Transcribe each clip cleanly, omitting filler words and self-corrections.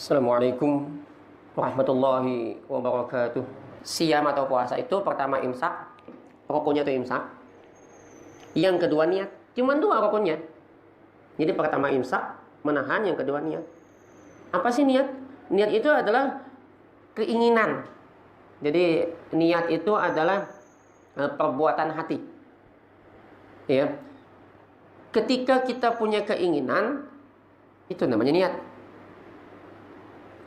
Assalamualaikum warahmatullahi wabarakatuh. Siam atau puasa itu pertama imsak, rukunnya itu imsak. Yang kedua niat. Cuma dua rukunnya. Jadi pertama imsak, menahan, yang kedua niat. Apa sih niat? Niat itu adalah keinginan. Jadi niat itu adalah perbuatan hati. Ya. Ketika kita punya keinginan, itu namanya niat.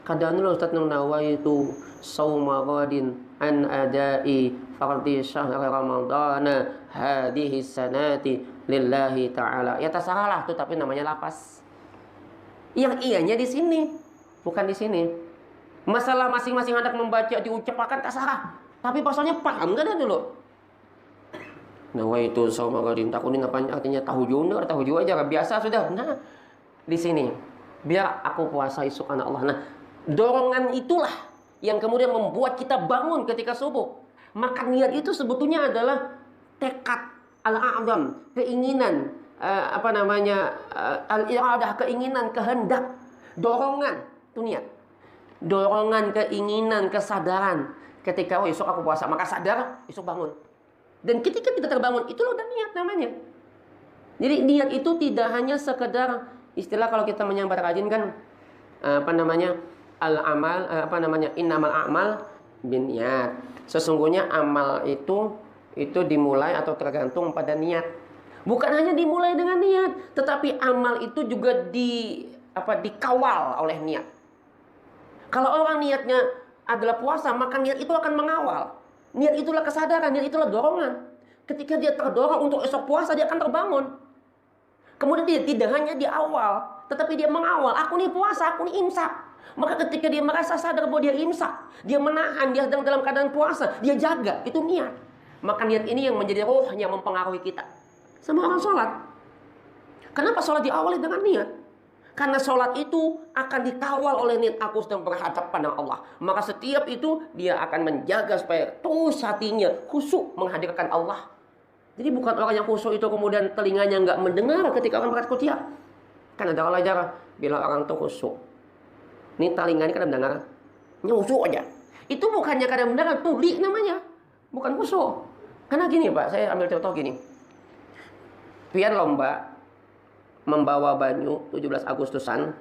Kadang Ustaz nawaitu sauma ghadin an adai fardhi syahr ramadhana hadhihi sanati lillahi ta'ala. Ya terserahlah, itu tapi namanya lapas. Yang ianya di sini, bukan di sini. Masalah masing-masing hendak membaca diucapkan terserah. Tapi pasalnya paham enggak dah dulu? Nawaitu sauma ghadin, takunin apa artinya tahu aja biasa sudah. Nah, di sini biar aku puasa esok anak Allah. Nah, dorongan itulah yang kemudian membuat kita bangun ketika subuh. Maka niat itu sebetulnya adalah tekad al-a'zam, keinginan, al-iradah, keinginan, kehendak, dorongan, itu niat. Dorongan, keinginan, kesadaran. Ketika esok aku puasa, maka sadar, esok bangun. Dan ketika kita terbangun, itulah udah niat namanya. Jadi niat itu tidak hanya sekedar istilah kalau kita menyambar rajin kan al-amal, innamal a'mal binniyat. Sesungguhnya amal itu dimulai atau tergantung pada niat. Bukan hanya dimulai dengan niat, tetapi amal itu juga dikawal oleh niat. Kalau orang niatnya adalah puasa, maka niat itu akan mengawal. Niat itulah kesadaran, niat itulah dorongan. Ketika dia terdorong untuk esok puasa, dia akan terbangun. Kemudian dia tidak hanya di awal, tetapi dia mengawal. Aku nih puasa, aku nih imsak. Maka ketika dia merasa sadar bahwa dia imsak, dia menahan, dia sedang dalam keadaan puasa, dia jaga, itu niat. Maka niat ini yang menjadi roh yang mempengaruhi kita. Sama orang sholat. Kenapa sholat diawali dengan niat? Karena sholat itu akan dikawal oleh niat, aku sedang berhadap pada Allah. Maka setiap itu dia akan menjaga supaya terus hatinya khusyuk menghadirkan Allah. Jadi bukan orang yang khusyuk itu kemudian telinganya nggak mendengar ketika orang berangkat kuliah. Kan ada orang ajar bila orang itu khusyuk. Ini telinganya kadang mendengar, khusyuk aja. Itu bukannya kadang mendengar, tuli namanya. Bukan khusyuk. Karena gini Pak, saya ambil contoh gini. Pian lomba membawa banyu 17 Agustusan.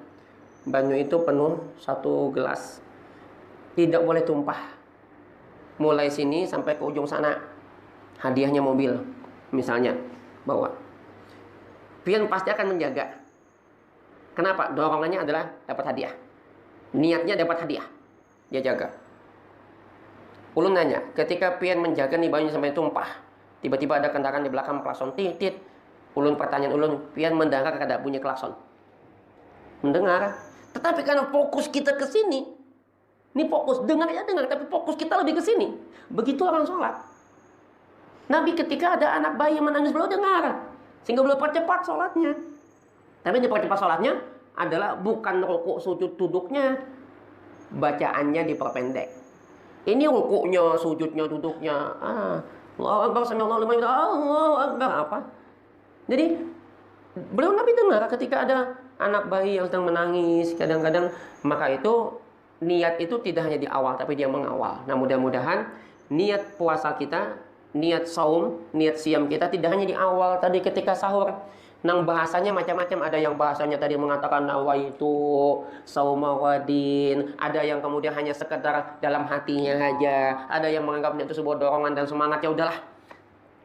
Banyu itu penuh 1 gelas. Tidak boleh tumpah. Mulai sini sampai ke ujung sana. Hadiahnya mobil. Misalnya, bawa. Pian pasti akan menjaga. Kenapa? Dorongannya adalah dapat hadiah. Niatnya dapat hadiah. Dia jaga. Ulun nanya, ketika pian menjaga nih banyu sampai tumpah, tiba-tiba ada kendaraan di belakang klakson titit. Ulun pertanyaan ulun, pian mendengar kada bunyi klakson? Mendengar. Tetapi karena fokus kita ke sini, ini fokus dengar, tapi fokus kita lebih ke sini. Begitu orang sholat. Nabi ketika ada anak bayi yang menangis, beliau dengar, sehingga beliau percepat sholatnya. Tapi yang dipercepat sholatnya adalah bukan rukuk sujud duduknya, bacaannya diperpendek. Ini rukuknya, sujudnya, duduknya, Allahu Akbar, sami'allahu liman hamidah, Allahu Akbar, apa? Jadi beliau Nabi dengar ketika ada anak bayi yang sedang menangis kadang-kadang. Maka itu niat itu tidak hanya di awal, tapi dia mengawal. Nah mudah-mudahan niat puasa kita, niat saum, niat siam kita tidak hanya di awal tadi ketika sahur. Nang bahasanya macam-macam. Ada yang bahasanya tadi mengatakan nawaitu sauma ghadin. Ada yang kemudian hanya sekedar dalam hatinya aja. Ada yang menganggapnya itu sebuah dorongan dan semangat. Ya udahlah,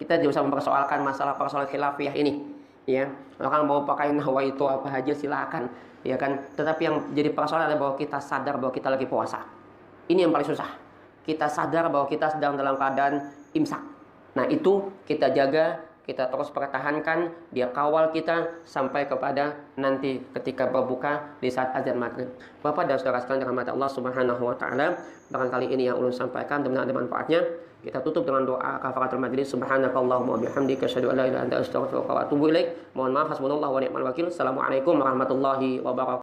kita tidak usah mempersoalkan masalah persoalan khilafiyah ini. Ya, orang mau pakai nawaitu apa aja silakan. Ya kan. Tetapi yang jadi persoalan adalah bahwa kita sadar bahwa kita lagi puasa. Ini yang paling susah. Kita sadar bahwa kita sedang dalam keadaan imsak. Nah itu kita jaga, kita terus pertahankan, dia kawal kita sampai kepada nanti ketika berbuka di saat azan maghrib. Bapak dan saudara sekalian dirahmati Allah Subhanahu wa taala, barangkali ini yang ulun sampaikan dan ada manfaatnya. Kita tutup dengan doa kafaratul majlis. Subhanakallahumma wa bihamdika asyhadu an la ilaha illa anta astaghfiruka wa atubu ilaik. Mohon maaf, hasbunallahu wa ni'mal wakil. Assalamualaikum warahmatullahi wabarakatuh.